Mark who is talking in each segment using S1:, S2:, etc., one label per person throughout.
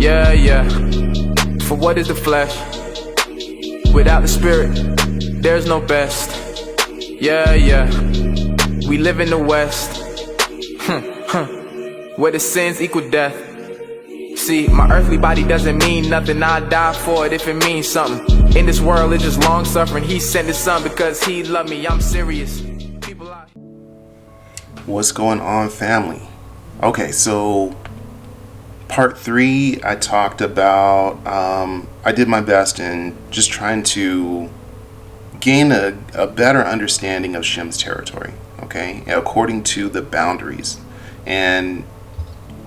S1: Yeah, yeah. For what is the flesh? Without the spirit, there's no best. Yeah, yeah. We live in the West, where the sins equal death. See, my earthly body doesn't mean nothing. I'll die for it if it means something. In this world, it's just long suffering. He sent his son because he loved me. I'm serious. People out.
S2: What's going on, family? Okay, so part 3, I talked about, I did my best in just trying to gain a better understanding of Shem's territory, okay, according to the boundaries. And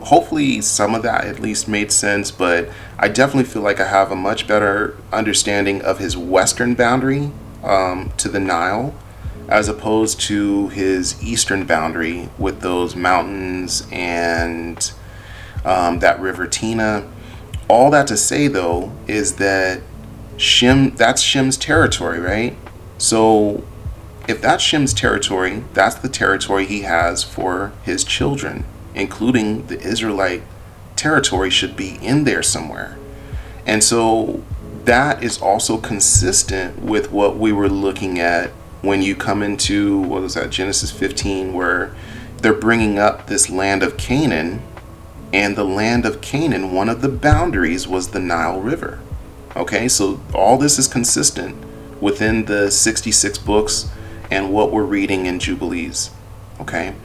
S2: hopefully some of that at least made sense, but I definitely feel like I have a much better understanding of his western boundary to the Nile, as opposed to his eastern boundary with those mountains and that river Tina. All that to say, though, is that that's Shem's territory, right? So if that's Shem's territory, that's the territory he has for his children, including the Israelite territory should be in there somewhere. And so that is also consistent with what we were looking at when you come into, what was that, Genesis 15, where they're bringing up this land of Canaan. And the land of Canaan, one of the boundaries was the Nile River. Okay, so all this is consistent within the 66 books and what we're reading in Jubilees. Okay,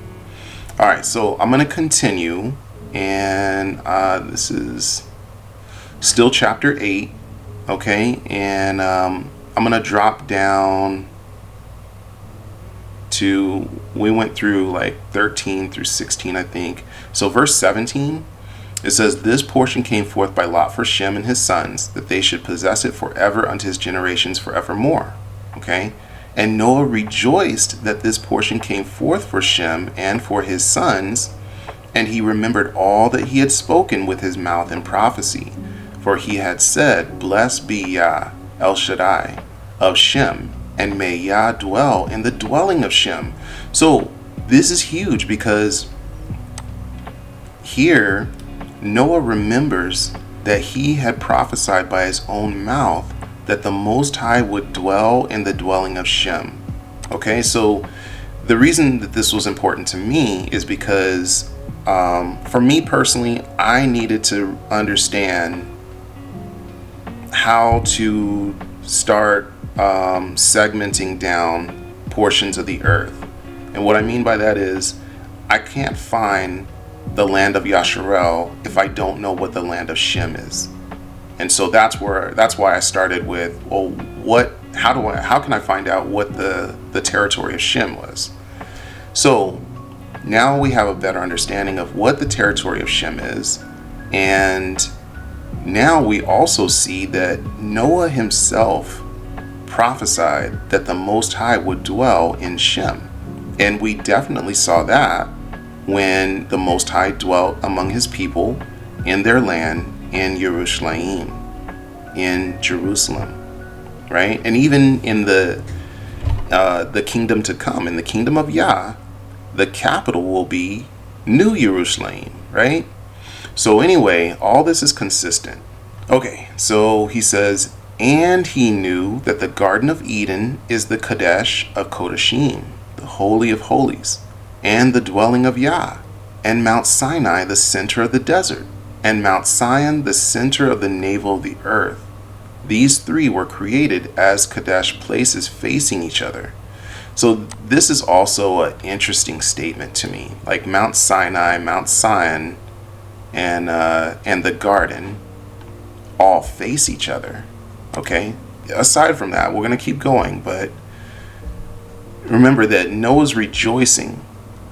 S2: all right, so I'm going to continue, and this is still chapter 8. Okay, and I'm going to drop down to, we went through like 13 through 16, I think. So verse 17, it says, "This portion came forth by lot for Shem and his sons, that they should possess it forever unto his generations forevermore." Okay, and Noah rejoiced that this portion came forth for Shem and for his sons, and he remembered all that he had spoken with his mouth in prophecy. For he had said, "Blessed be Yah El Shaddai of Shem, and may Yah dwell in the dwelling of Shem." So this is huge, because here Noah remembers that he had prophesied by his own mouth that the Most High would dwell in the dwelling of Shem. Okay, so the reason that this was important to me is because for me personally, I needed to understand how to start segmenting down portions of the earth. And what I mean by that is, I can't find the land of Yasharel if I don't know what the land of Shem is. And so that's why I started with, well, how can I find out what the territory of Shem was? So now we have a better understanding of what the territory of Shem is, and now we also see that Noah himself prophesied that the Most High would dwell in Shem. And we definitely saw that when the Most High dwelt among his people in their land in Yerushalayim, in Jerusalem, right? And even in the kingdom to come, in the kingdom of Yah, the capital will be New Jerusalem, right? So anyway, all this is consistent. Okay, so he says, "And he knew that the Garden of Eden is the Kadesh of Kodashim, the Holy of Holies, and the dwelling of Yah, and Mount Sinai the center of the desert, and Mount Sion the center of the navel of the earth. These three were created as Kadesh places facing each other." So this is also an interesting statement to me. Like Mount Sinai, Mount Sion, and the garden all face each other. Okay, aside from that, we're going to keep going, but remember that Noah's rejoicing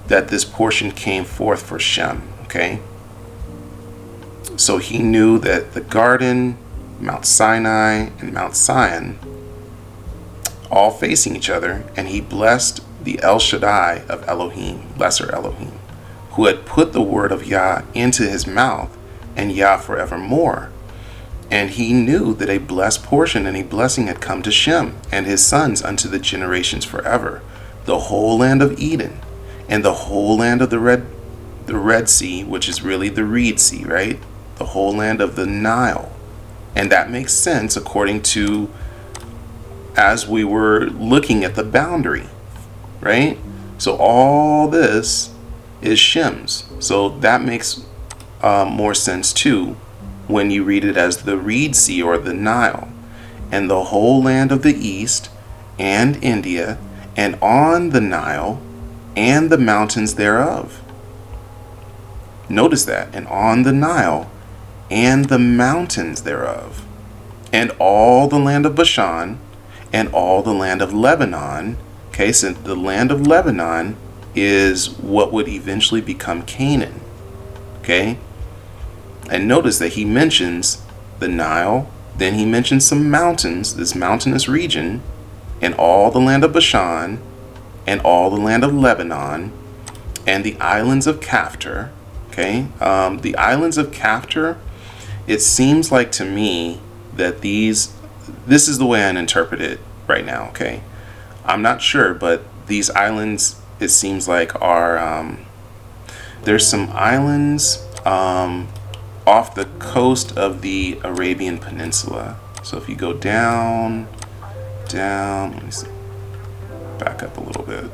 S2: that this portion came forth for Shem. Okay, so he knew that the garden, Mount Sinai, and Mount Sion all facing each other, and he blessed the El Shaddai of Elohim, lesser Elohim, who had put the word of Yah into his mouth, and Yah forevermore. And he knew that a blessed portion and a blessing had come to Shem and his sons unto the generations forever, the whole land of Eden, and the whole land of the Red Sea, which is really the Reed Sea, right? the whole land of the Nile. And that makes sense according to, as we were looking at the boundary, right? So all this is Shem's. So that makes more sense too when you read it as the Reed Sea or the Nile, and the whole land of the east and India, and on the Nile and the mountains thereof. Notice that, and on the Nile and the mountains thereof, and all the land of Bashan, and all the land of Lebanon. Okay, so the land of Lebanon is what would eventually become Canaan. Okay, and notice that he mentions the Nile, then he mentions some mountains, this mountainous region, and all the land of Bashan, and all the land of Lebanon, and the islands of Caphtor. Okay, the islands of Caphtor, it seems like to me that this is the way I interpret it right now. Okay, I'm not sure, but these islands, it seems like, are there's some islands off the coast of the Arabian Peninsula. So if you go down, let me see, back up a little bit.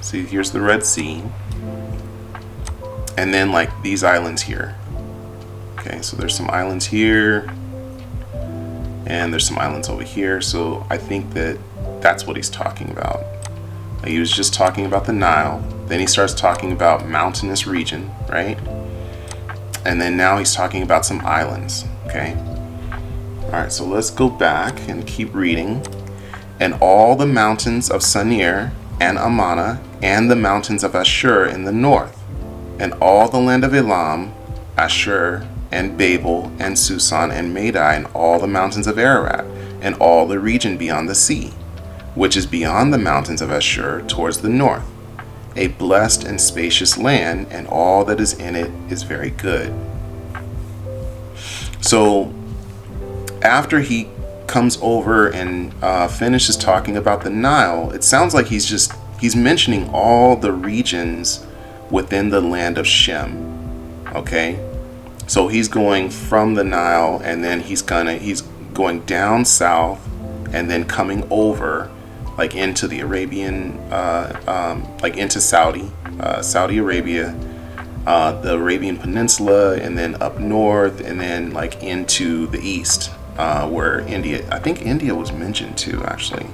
S2: See, here's the Red Sea, and then like these islands here. Okay, so there's some islands here, and there's some islands over here. So I think that that's what he's talking about. He was just talking about the Nile, then he starts talking about mountainous region, right? And then now he's talking about some islands. Okay, all right, so let's go back and keep reading. And all the mountains of Sanir and Amana, and the mountains of Ashur in the north, and all the land of Elam, Ashur, and Babel, and Susan, and Madai, and all the mountains of Ararat, and all the region beyond the sea, which is beyond the mountains of Ashur towards the north, a blessed and spacious land, and all that is in it is very good. So after he comes over and finishes talking about the Nile, it sounds like he's mentioning all the regions within the land of Shem. Okay, so he's going from the Nile, and then he's going down south, and then coming over like into the Arabian, like into Saudi Arabia, the Arabian Peninsula, and then up north, and then like into the east, where I think India was mentioned too, actually.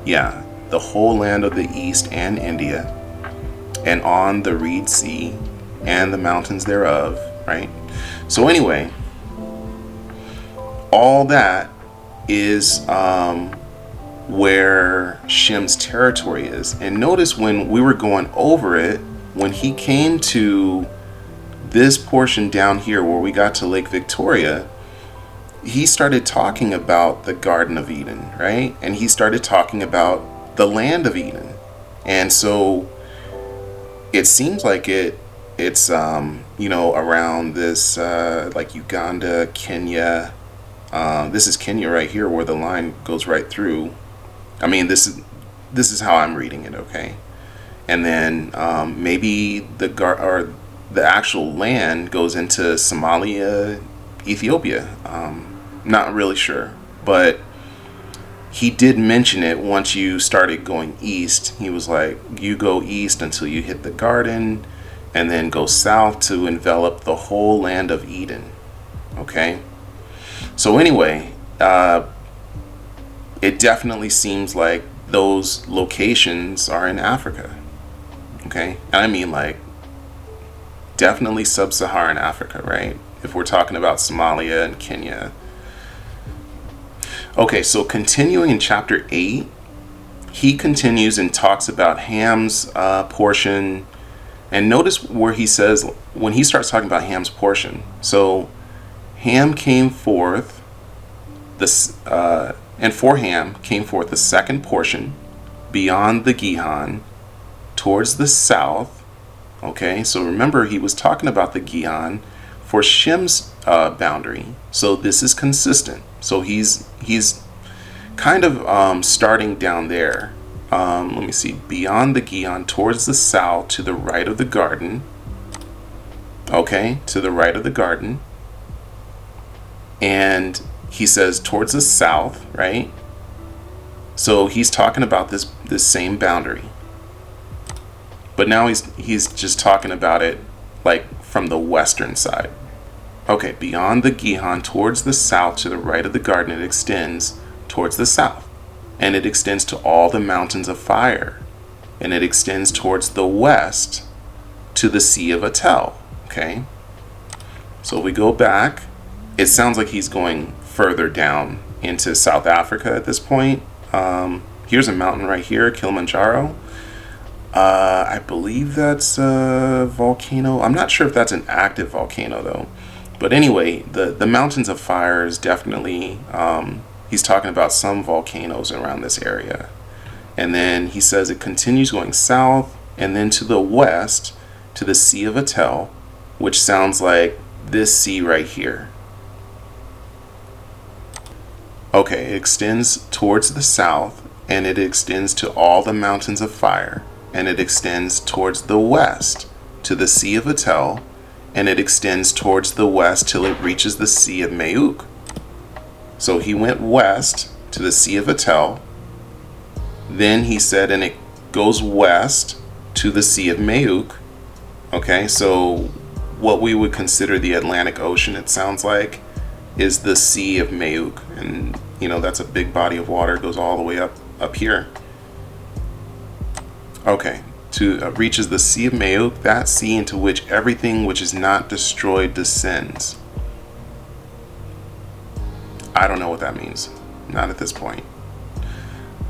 S2: Yeah, the whole land of the east and India, and on the Reed Sea and the mountains thereof, right? So anyway, all that is where Shem's territory is. And notice when we were going over it, when he came to this portion down here where we got to Lake Victoria, he started talking about the Garden of Eden, right? And he started talking about the land of Eden. And so it seems like it's around this like Uganda, Kenya. This is Kenya right here, where the line goes right through. I mean, this is how I'm reading it, okay? And then maybe the actual land goes into Somalia, Ethiopia. Not really sure, but he did mention it once you started going east. He was like, you go east until you hit the garden, and then go south to envelop the whole land of Eden. Okay? So anyway, it definitely seems like those locations are in Africa. Okay? And I mean, like, definitely sub-Saharan Africa, right? If we're talking about Somalia and Kenya. Okay, so continuing in chapter 8, he continues and talks about Ham's portion. And notice where he says, when he starts talking about Ham's portion, so Ham came forth, and for Ham came forth the second portion beyond the Gihon towards the south. Okay, so remember, he was talking about the Gihon for Shem's boundary. So this is consistent. So he's kind of starting down there. Let me see, beyond the Gihon towards the south to the right of the garden. okay, to the right of the garden. And he says towards the south, right? So he's talking about this same boundary. But now he's just talking about it like from the western side. Okay, beyond the Gihon towards the south to the right of the garden, it extends towards the south. And it extends to all the mountains of fire. And it extends towards the west to the Sea of Atel. Okay? So we go back. It sounds like he's going further down into South Africa at this point. Here's a mountain right here, Kilimanjaro. I believe that's a volcano. I'm not sure if that's an active volcano though. But anyway, the mountains of fire is definitely, he's talking about some volcanoes around this area. And then he says it continues going south and then to the west to the Sea of Atel, which sounds like this sea right here. Okay, it extends towards the south and it extends to all the mountains of fire, and it extends towards the west to the Sea of Atel, and it extends towards the west till it reaches the Sea of Mayuk. So he went west to the Sea of Atel. Then he said, and it goes west to the Sea of Mayuk. Okay, so what we would consider the Atlantic Ocean, it sounds like, is the Sea of Mayuk. And, you know, that's a big body of water. It goes all the way up here. Okay, reaches the Sea of Mayuk, that sea into which everything which is not destroyed descends. I don't know what that means. Not at this point.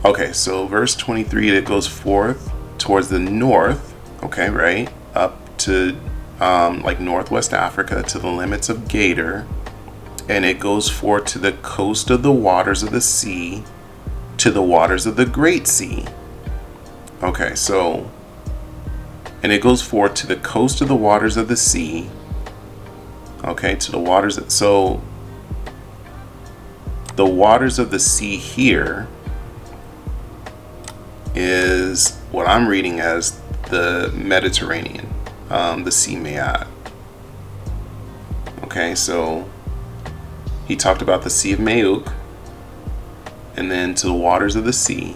S2: Okay, so verse 23, it goes forth towards the north, okay, right? Up to like northwest Africa to the limits of Gader. And it goes forth to the coast of the waters of the sea, to the waters of the great sea. Okay, so, and it goes forth to the coast of the waters of the sea. Okay, to the waters, so the waters of the sea here is what I'm reading as the Mediterranean, the Sea Mayad. Okay, so he talked about the Sea of Mayuk, and then to the waters of the sea,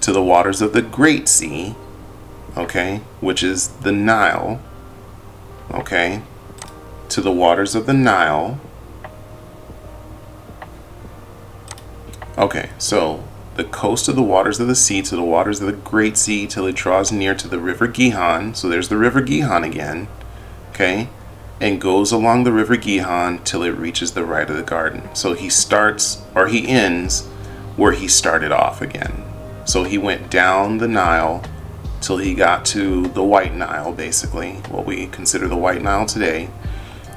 S2: to the waters of the Great Sea, okay, which is the Nile, okay, to the waters of the Nile. Okay, so the coast of the waters of the sea to the waters of the Great Sea till it draws near to the river Gihon. So there's the river Gihon again, okay, and goes along the river Gihon till it reaches the right of the garden. So he starts, or he ends where he started off again. So he went down the Nile till he got to the White Nile, basically, what we consider the White Nile today,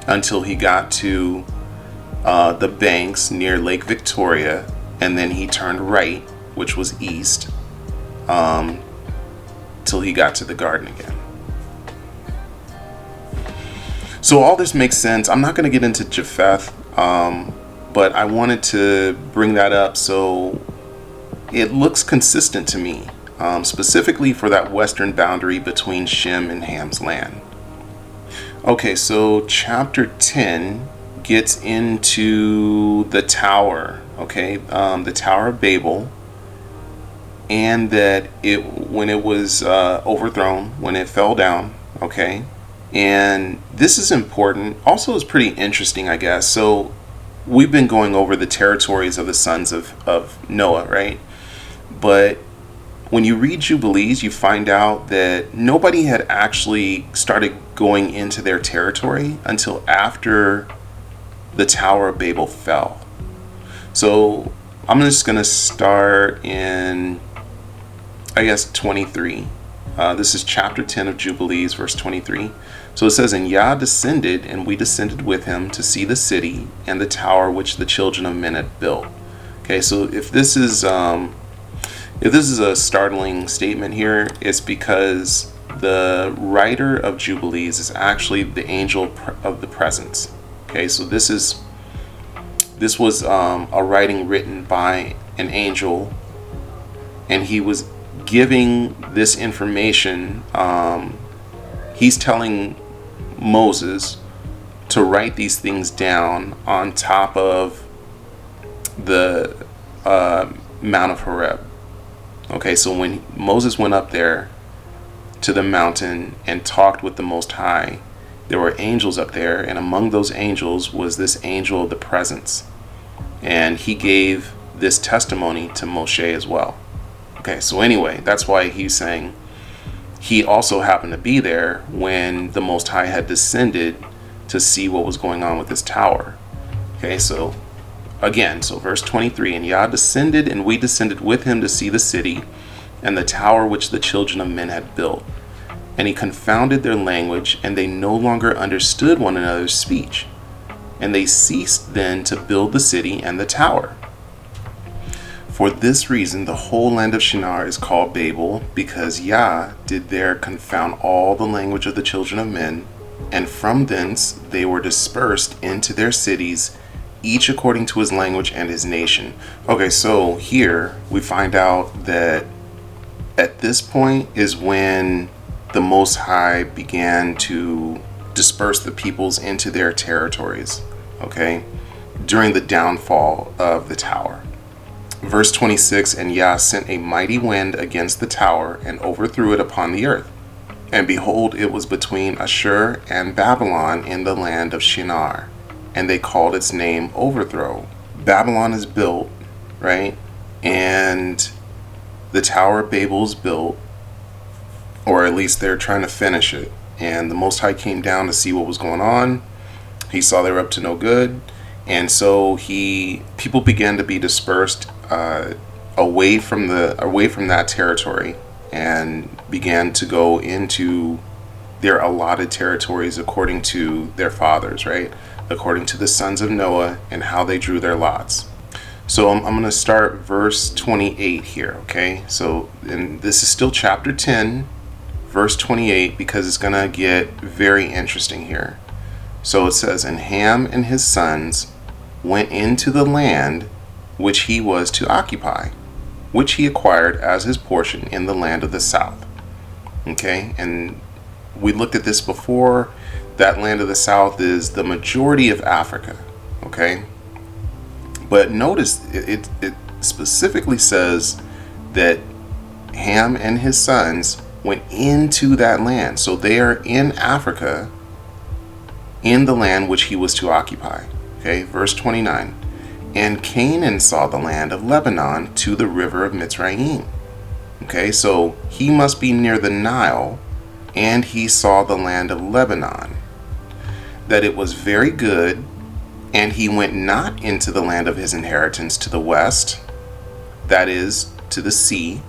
S2: until he got to the banks near Lake Victoria, and then he turned right, which was east, till he got to the garden again. So all this makes sense. I'm not going to get into Japheth, but I wanted to bring that up so it looks consistent to me, specifically for that western boundary between Shem and Ham's land. Okay, so chapter 10 gets into the tower, okay, the Tower of Babel, and that when it was overthrown, when it fell down, okay. And this is important. Also, is pretty interesting, I guess. So we've been going over the territories of the sons of Noah, right? But when you read Jubilees, you find out that nobody had actually started going into their territory until after the Tower of Babel fell. So I'm just going to start in, I guess, 23. This is chapter 10 of Jubilees, verse 23. So it says, and Yah descended, and we descended with him to see the city and the tower which the children of men had built. Okay, so if this is a startling statement here, it's because the writer of Jubilees is actually the angel of the presence. Okay, so this was a writing written by an angel, and he was giving this information. He's telling Moses to write these things down on top of the Mount of Horeb. Okay, so when Moses went up there to the mountain and talked with the Most High, there were angels up there, and among those angels was this angel of the presence. And he gave this testimony to Moshe as well. Okay, so anyway, that's why he's saying he also happened to be there when the Most High had descended to see what was going on with this tower. Okay, so again, so verse 23, and Yah descended, and we descended with him to see the city and the tower which the children of men had built. And he confounded their language, and they no longer understood one another's speech. And they ceased then to build the city and the tower. For this reason, the whole land of Shinar is called Babel, because Yah did there confound all the language of the children of men, and from thence they were dispersed into their cities, each according to his language and his nation. Okay, so here we find out that at this point is when the Most High began to disperse the peoples into their territories, okay, during the downfall of the tower. Verse 26, and Yah sent a mighty wind against the tower and overthrew it upon the earth. And behold, it was between Ashur and Babylon in the land of Shinar. And they called its name Overthrow. Babylon is built, right? And the Tower of Babel is built, or at least they're trying to finish it. And the Most High came down to see what was going on. He saw they were up to no good. And so people began to be dispersed away from that territory and began to go into their allotted territories according to their fathers, right? According to the sons of Noah and how they drew their lots. So I'm going to start verse 28 here, okay? So, and this is still chapter 10, verse 28, because it's going to get very interesting here. So it says, and Ham and his sons went into the land which he was to occupy, which he acquired as his portion in the land of the south. Okay, and we looked at this before. That land of the south is the majority of Africa. Okay, but notice it specifically says that Ham and his sons went into that land. So they are in Africa, in the land which he was to occupy. Okay, verse 29. And Canaan saw the land of Lebanon to the river of Mitzrayim. Okay, so he must be near the Nile, and he saw the land of Lebanon, that it was very good, and he went not into the land of his inheritance to the west, that is, to the sea,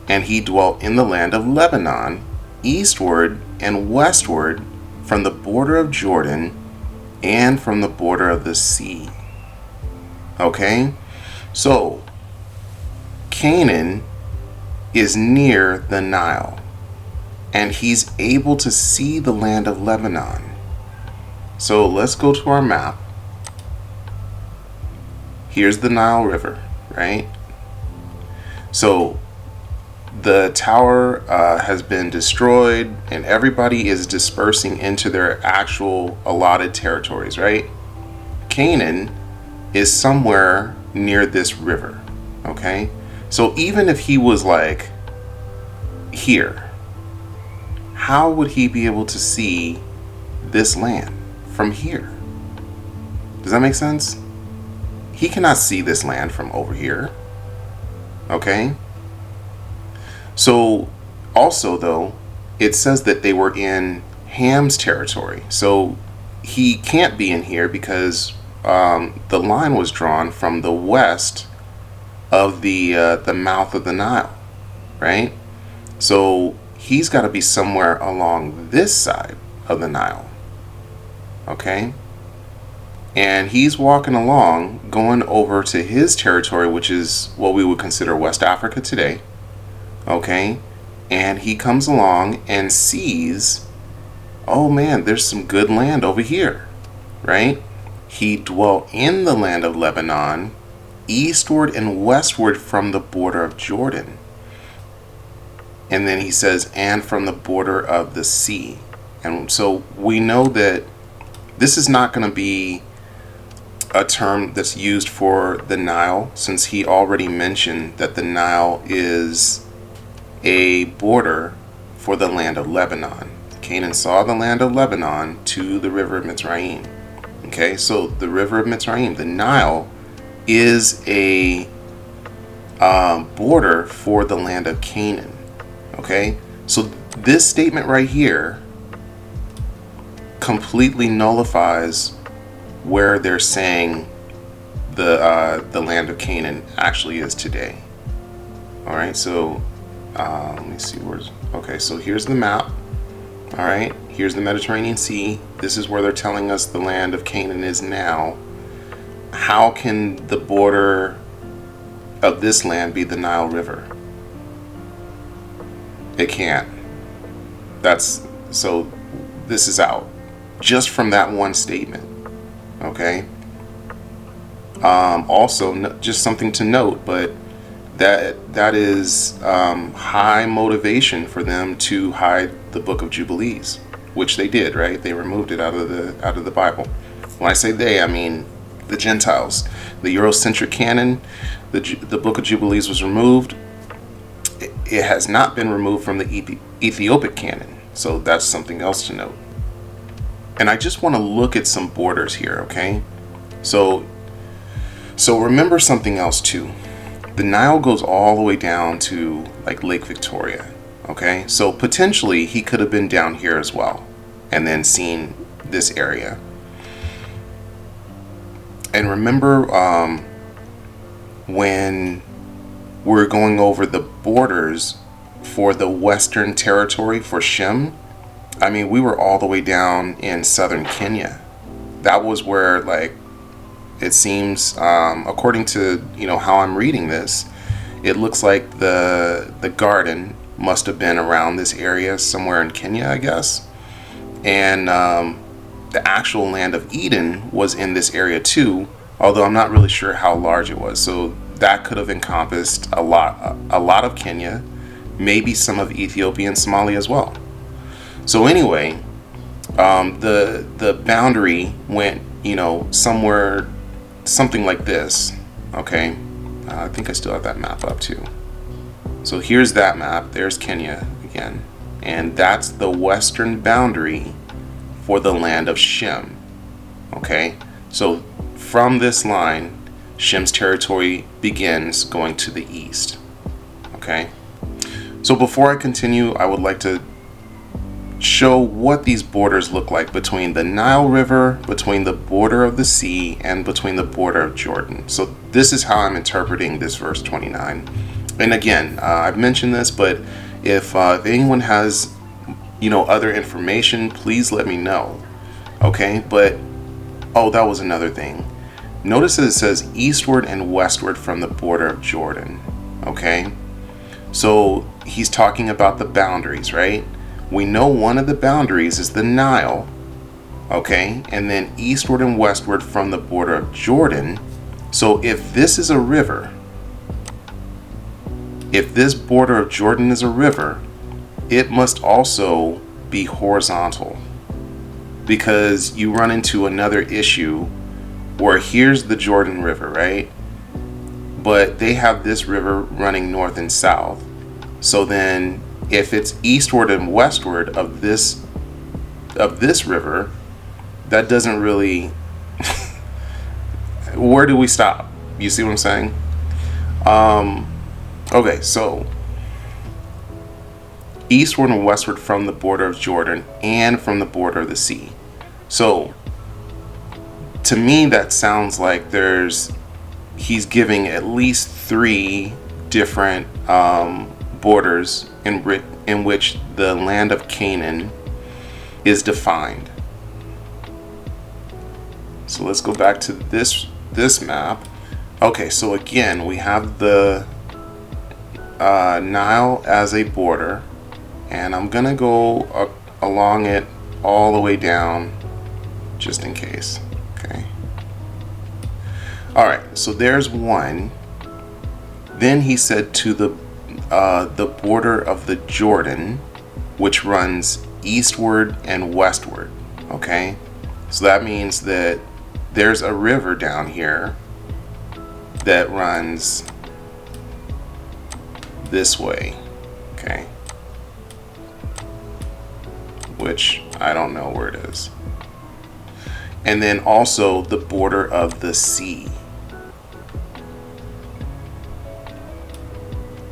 S2: and he dwelt in the land of Lebanon, eastward and westward from the border of Jordan and from the border of the sea. Okay, so Canaan is near the Nile, and he's able to see the land of Lebanon. So let's go to our map. Here's the Nile River, right? So the tower has been destroyed, and everybody is dispersing into their actual allotted territories, right? Canaan is somewhere near this river, okay? So even if he was like here, how would he be able to see this land from here? Does that make sense? He cannot see this land from over here, okay? So also though, it says that they were in Ham's territory. So he can't be in here because the line was drawn from the west of the mouth of the Nile, right? So he's got to be somewhere along this side of the Nile, okay? And he's walking along, going over to his territory, which is what we would consider West Africa today, okay? And he comes along and sees, oh man, there's some good land over here, right? He dwelt in the land of Lebanon, eastward and westward from the border of Jordan. And then he says, and from the border of the sea. And so we know that this is not going to be a term that's used for the Nile, since he already mentioned that the Nile is a border for the land of Lebanon. Canaan saw the land of Lebanon to the river of Mitzrayim. Okay, so the river of Mitzrayim, the Nile, is a border for the land of Canaan. Okay, so this statement right here completely nullifies where they're saying the land of Canaan actually is today. All right, so let me see where's. Okay, so here's the map. All right, here's the Mediterranean Sea. This is where they're telling us the land of Canaan is now. How can the border of this land be the Nile River? It can't. That's so. This is out just from that one statement. Okay. Also, just something to note, but that is high motivation for them to hide the Book of Jubilees, which they did, right? They removed it out of the Bible. When I say they, I mean the Gentiles. The Eurocentric canon, the Book of Jubilees was removed. It has not been removed from the Ethiopic canon, so that's something else to note. And I just want to look at some borders here, okay? So remember something else too. The Nile goes all the way down to like Lake Victoria, okay? So potentially he could have been down here as well and then seen this area. And remember when we're going over the borders for the Western Territory for Shem, I mean, we were all the way down in southern Kenya. That was where, like, it seems, according to, how I'm reading this, it looks like the garden must have been around this area somewhere in Kenya, I guess. And the actual land of Eden was in this area too, although I'm not really sure how large it was. So that could have encompassed a lot of Kenya, maybe some of Ethiopia and Somalia as well. So anyway, the boundary went, somewhere, something like this. Okay, I think I still have that map up too. So here's that map. There's Kenya again, and that's the western boundary for the land of Shem. Okay, so from this line, Shem's territory begins going to the east. Okay, so before I continue, I would like to show what these borders look like between the Nile River, between the border of the sea, and between the border of Jordan. So this is how I'm interpreting this verse 29. And again, I've mentioned this, but if anyone has other information, please let me know. Okay, but that was another thing. Notice that it says eastward and westward from the border of Jordan. Okay, so he's talking about the boundaries, right? We know one of the boundaries is the Nile, okay, and then eastward and westward from the border of Jordan. So if this is a river, if this border of Jordan is a river, it must also be horizontal, because you run into another issue where here's the Jordan River, right? But they have this river running north and south. So then if it's eastward and westward of this river, that doesn't really where do we stop? You see what I'm saying? Okay, so eastward and westward from the border of Jordan and from the border of the sea. So to me that sounds like he's giving at least 3 different borders in which the land of Canaan is defined. So let's go back to this map. Okay, so again we have the Nile as a border, and I'm gonna go along it all the way down just in case. Okay, all right, so there's one. Then he said to the border of the Jordan, which runs eastward and westward. Okay, so that means that there's a river down here that runs this way. Okay, which I don't know where it is. And then also the border of the sea.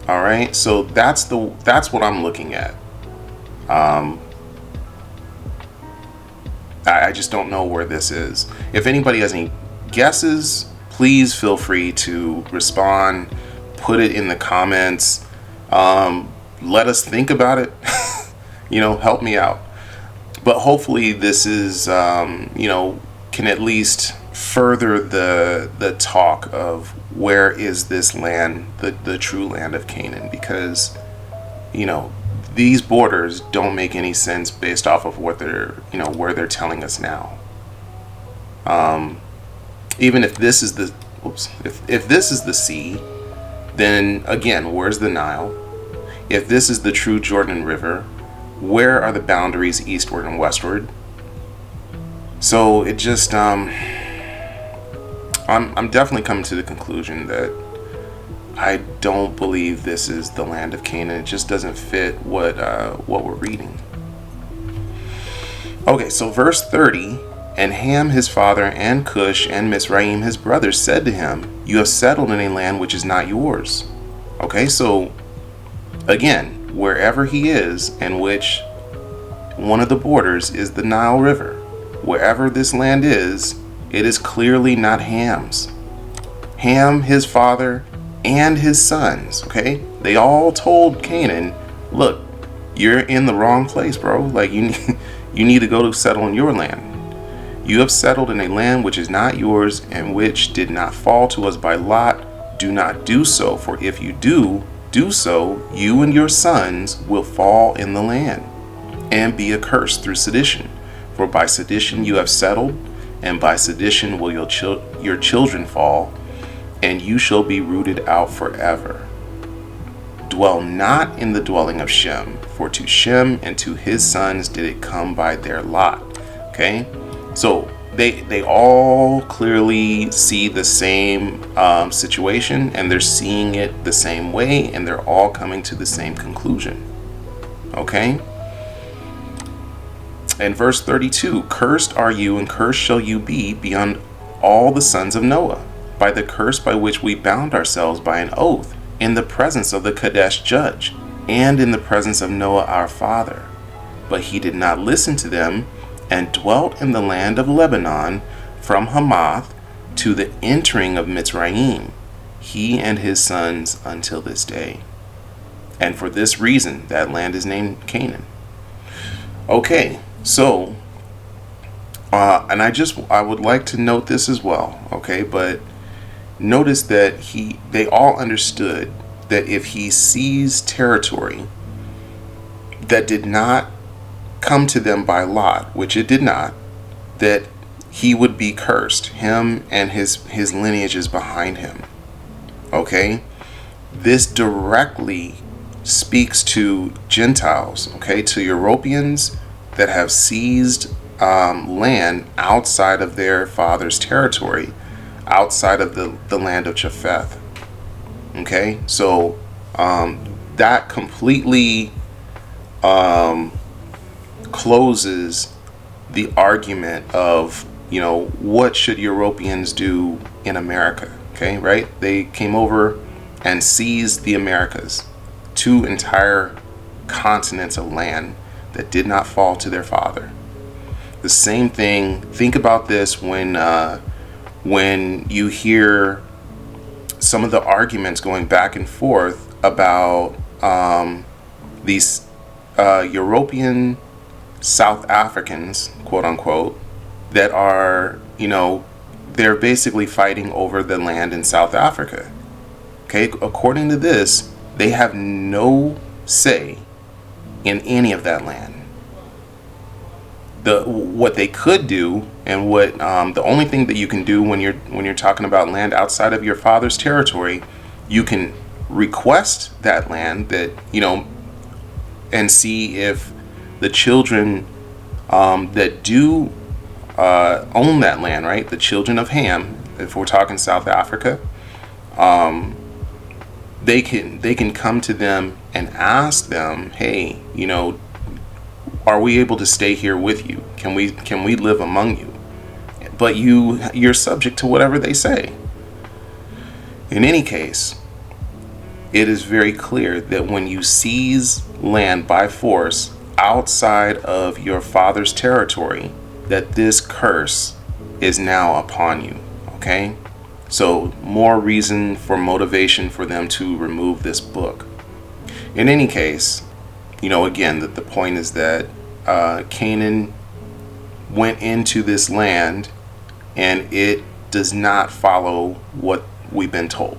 S2: All right, so that's what I'm looking at. I just don't know where this is. If anybody has any guesses, please feel free to respond, put it in the comments, let us think about it. Help me out. But hopefully this is, can at least further the talk of where is this land, the true land of Canaan, because, these borders don't make any sense based off of what they're, where they're telling us now. Even if this is if this is the sea, then again, where's the Nile? If this is the true Jordan River, where are the boundaries eastward and westward? So it just, I'm definitely coming to the conclusion that I don't believe this is the land of Canaan. It just doesn't fit what we're reading. Okay, so verse 30, and Ham his father and Cush and Mizraim his brothers said to him, you have settled in a land which is not yours. Okay, so again, wherever he is, and which one of the borders is the Nile River, wherever this land is, it is clearly not Ham's. Ham, his father, and his sons, okay? They all told Canaan, look, you're in the wrong place, bro. Like, you need to go to settle in your land. You have settled in a land which is not yours and which did not fall to us by lot. Do not do so, for if you do so, you and your sons will fall in the land and be accursed through sedition. For by sedition you have settled, and by sedition will your children fall, and you shall be rooted out forever. Dwell not in the dwelling of Shem, for to Shem and to his sons did it come by their lot. Okay, so they all clearly see the same situation, and they're seeing it the same way, and they're all coming to the same conclusion. Okay. And verse 32, cursed are you and cursed shall you be beyond all the sons of Noah, by the curse by which we bound ourselves by an oath in the presence of the Kadesh judge and in the presence of Noah our father. But he did not listen to them and dwelt in the land of Lebanon from Hamath to the entering of Mizraim, he and his sons until this day. And for this reason that land is named Canaan. Okay, so and I would like to note this as well, okay, but notice that they all understood that if he seized territory that did not come to them by lot, which it did not, that he would be cursed, him and his lineages behind him. Okay, this directly speaks to Gentiles, okay, to Europeans that have seized land outside of their father's territory, outside of the land of Japheth. Okay, so that completely closes the argument of, what should Europeans do in America? Okay, right? They came over and seized the Americas, 2 entire continents of land that did not fall to their father. The same thing, think about this when you hear some of the arguments going back and forth about these European South Africans, quote unquote, that are, they're basically fighting over the land in South Africa. Okay, according to this, they have no say in any of that land. What they could do, and what the only thing that you can do when you're talking about land outside of your father's territory, you can request that land, that and see if the children that do own that land, right? The children of Ham, if we're talking South Africa, they can come to them and ask them, hey, are we able to stay here with you? Can we live among you? But you're subject to whatever they say. In any case, it is very clear that when you seize land by force outside of your father's territory, that this curse is now upon you. Okay? So more reason for motivation for them to remove this book. In any case, again, that the point is that Canaan went into this land and it does not follow what we've been told.